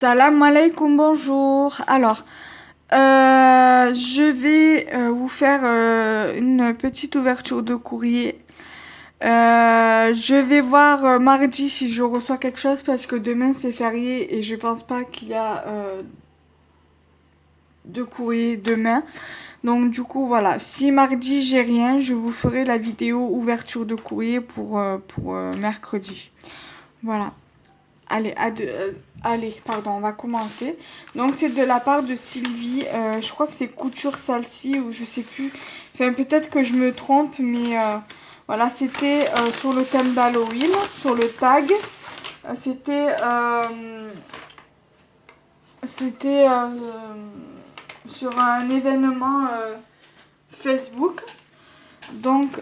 Salam alaikum, bonjour. Alors, je vais vous faire une petite ouverture de courrier. Je vais voir mardi si je reçois quelque chose parce que demain c'est férié et je pense pas qu'il y a de courrier demain. Donc du coup voilà, si mardi j'ai rien, je vous ferai la vidéo ouverture de courrier pour mercredi. Voilà. Allez, pardon, on va commencer. Donc, c'est de la part de Sylvie. Je crois que c'est Couture Salsi ou je sais plus. Enfin, peut-être que je me trompe, mais voilà, c'était sur le thème d'Halloween, sur le tag. C'était c'était sur un événement Facebook. Donc,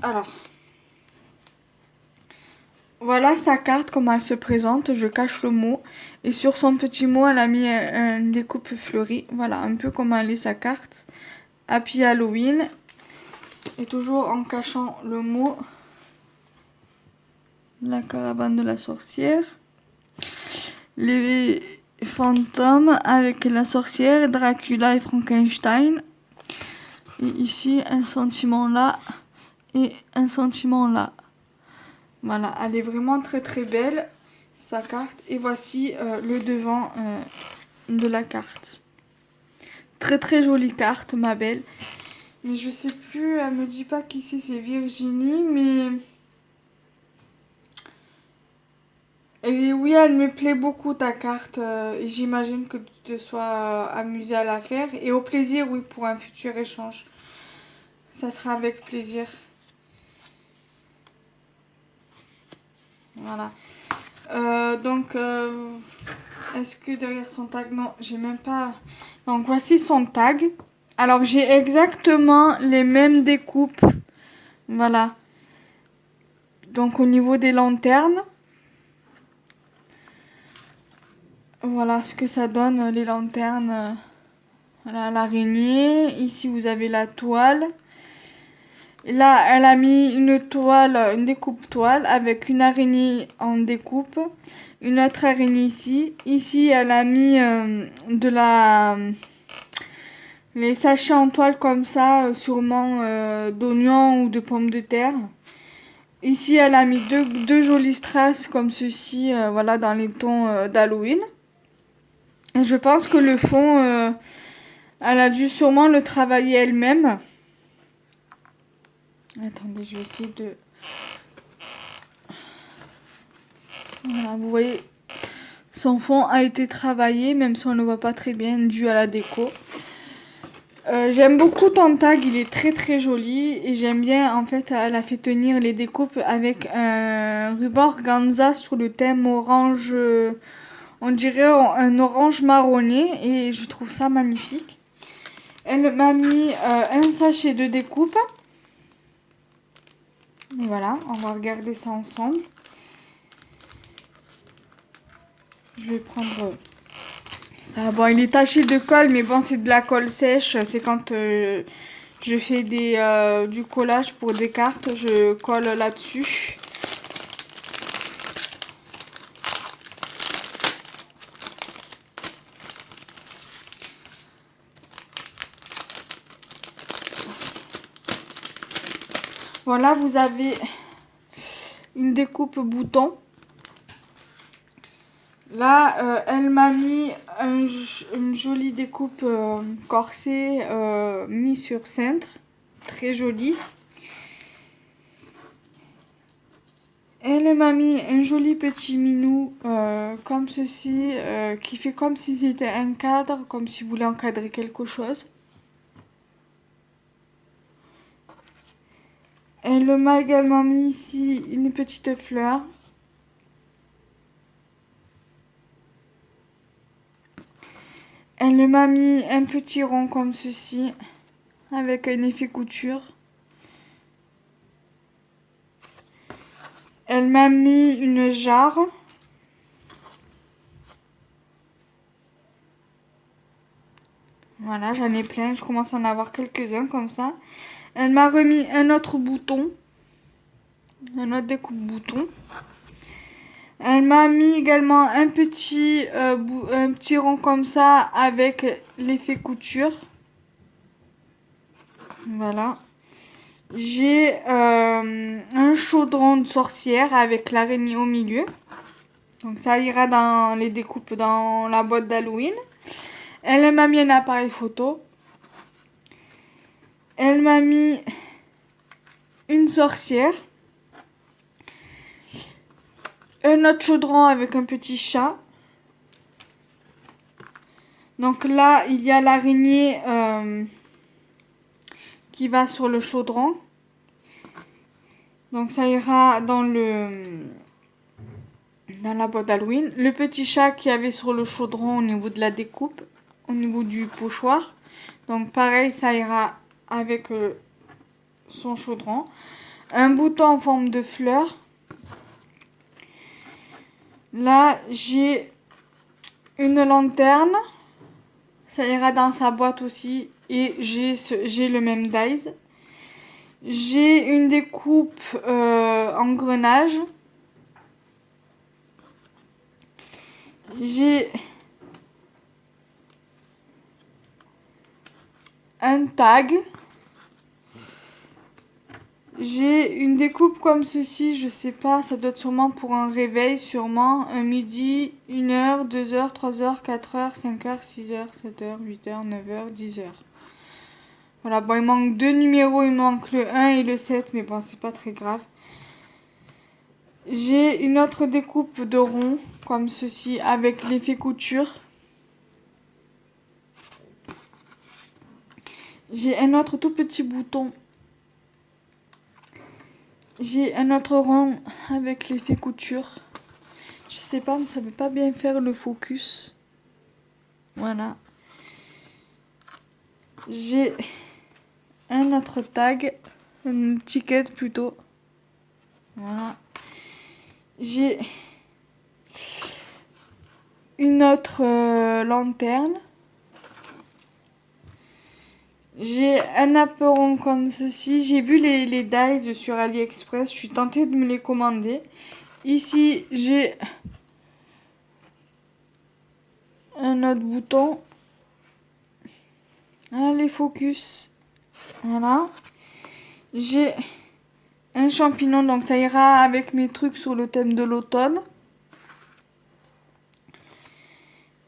alors. Voilà sa carte, comment elle se présente. Je cache le mot. Et sur son petit mot, elle a mis une découpe fleurie. Voilà, un peu comment elle est sa carte. Happy Halloween. Et toujours en cachant le mot. La caravane de la sorcière. Les fantômes avec la sorcière, Dracula et Frankenstein. Et ici, un sentiment là et un sentiment là. Voilà, elle est vraiment très très belle, sa carte. Et voici le devant de la carte. Très très jolie carte, ma belle. Mais je sais plus, elle me dit pas qu'ici c'est Virginie, mais... Et oui, elle me plaît beaucoup ta carte. Et j'imagine que tu te sois amusée à la faire. Et au plaisir, oui, pour un futur échange. Ça sera avec plaisir. Voilà. Donc, est-ce que derrière son tag... Non, j'ai même pas... Donc, voici son tag. Alors, j'ai exactement les mêmes découpes. Voilà. Donc, au niveau des lanternes. Voilà ce que ça donne, les lanternes. Voilà, l'araignée. Ici, vous avez la toile. Et là, elle a mis une toile, une découpe toile avec une araignée en découpe. Une autre araignée ici. Ici, elle a mis les sachets en toile comme ça, sûrement d'oignons ou de pommes de terre. Ici, elle a mis deux jolies strass comme ceci, voilà, dans les tons d'Halloween. Et je pense que le fond, elle a dû sûrement le travailler elle-même. Attendez, je vais essayer de... Voilà, vous voyez, son fond a été travaillé, même si on ne le voit pas très bien, dû à la déco. J'aime beaucoup ton tag, il est très très joli. Et j'aime bien, en fait, elle a fait tenir les découpes avec un ruban organza sur le thème orange, on dirait un orange marronné. Et je trouve ça magnifique. Elle m'a mis un sachet de découpe. Voilà, on va regarder ça ensemble. Je vais prendre ça. Bon, il est taché de colle, mais bon, c'est de la colle sèche. C'est quand je fais du collage pour des cartes, je colle là-dessus. Voilà, vous avez une découpe bouton. Là, elle m'a mis une jolie découpe corset mis sur cintre. Très jolie. Elle m'a mis un joli petit minou comme ceci, qui fait comme si c'était un cadre, comme si vous voulez encadrer quelque chose. Elle m'a également mis ici une petite fleur. Elle m'a mis un petit rond comme ceci, avec un effet couture. Elle m'a mis une jarre. Voilà, j'en ai plein, je commence à en avoir quelques-uns comme ça. Elle m'a remis un autre bouton. Un autre découpe-bouton. Elle m'a mis également un petit rond comme ça avec l'effet couture. Voilà. J'ai un chaudron de sorcière avec l'araignée au milieu. Donc ça ira dans les découpes dans la boîte d'Halloween. Elle m'a mis un appareil photo. Elle m'a mis une sorcière. Un autre chaudron avec un petit chat. Donc là, il y a l'araignée qui va sur le chaudron. Donc ça ira dans la boîte d'Halloween. Le petit chat qui avait sur le chaudron au niveau de la découpe, au niveau du pochoir. Donc pareil, ça ira avec son chaudron. Un bouton en forme de fleur. Là, j'ai une lanterne. Ça ira dans sa boîte aussi. Et j'ai le même dies. J'ai une découpe engrenage. J'ai un tag. J'ai une découpe comme ceci, je sais pas, ça doit être sûrement pour un réveil, sûrement. Un midi, 1h, 2h, 3h, 4h, 5h, 6h, 7h, 8h, 9h, 10h. Voilà, bon, il manque 2 numéros, il manque le 1 et le 7, mais bon, c'est pas très grave. J'ai une autre découpe de rond, comme ceci, avec l'effet couture. J'ai un autre tout petit bouton. J'ai un autre rond avec l'effet couture. Je sais pas, mais ça veut pas bien faire le focus. Voilà. J'ai un autre tag, une étiquette plutôt. Voilà. J'ai une autre lanterne. J'ai un apéron comme ceci. J'ai vu les dies sur AliExpress. Je suis tentée de me les commander. Ici, j'ai un autre bouton. Allez, focus. Voilà. J'ai un champignon. Donc, ça ira avec mes trucs sur le thème de l'automne.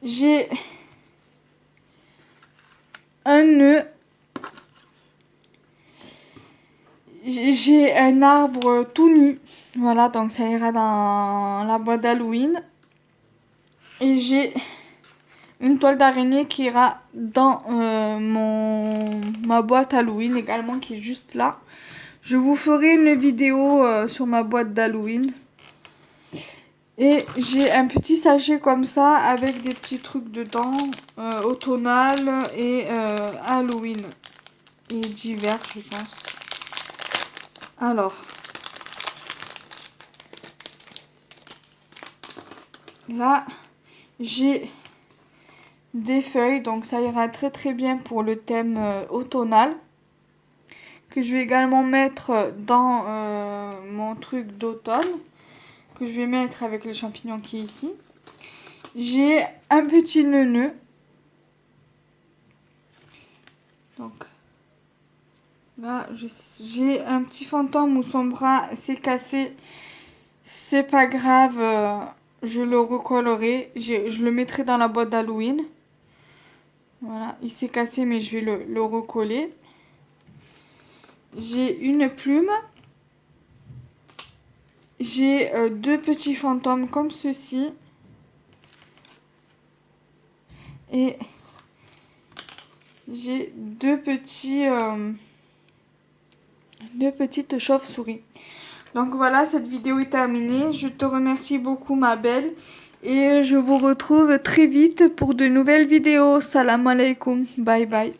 J'ai un nœud. J'ai un arbre tout nu. Voilà, donc ça ira dans la boîte d'Halloween. Et j'ai une toile d'araignée qui ira dans ma boîte Halloween également, qui est juste là. Je vous ferai une vidéo sur ma boîte d'Halloween. Et j'ai un petit sachet comme ça avec des petits trucs dedans, automnal et Halloween. Et d'hiver, je pense. Alors, là, j'ai des feuilles, donc ça ira très très bien pour le thème automnal. Que je vais également mettre dans mon truc d'automne. Que je vais mettre avec le champignon qui est ici. J'ai un petit nœud. Donc, là, j'ai un petit fantôme où son bras s'est cassé. C'est pas grave, je le recollerai. Je le mettrai dans la boîte d'Halloween. Voilà, il s'est cassé, mais je vais le recoller. J'ai une plume. J'ai deux petits fantômes comme ceci. Et j'ai deux petites chauves-souris. Donc voilà, cette vidéo est terminée. Je te remercie beaucoup, ma belle. Et je vous retrouve très vite pour de nouvelles vidéos. Salam alaikum. Bye bye.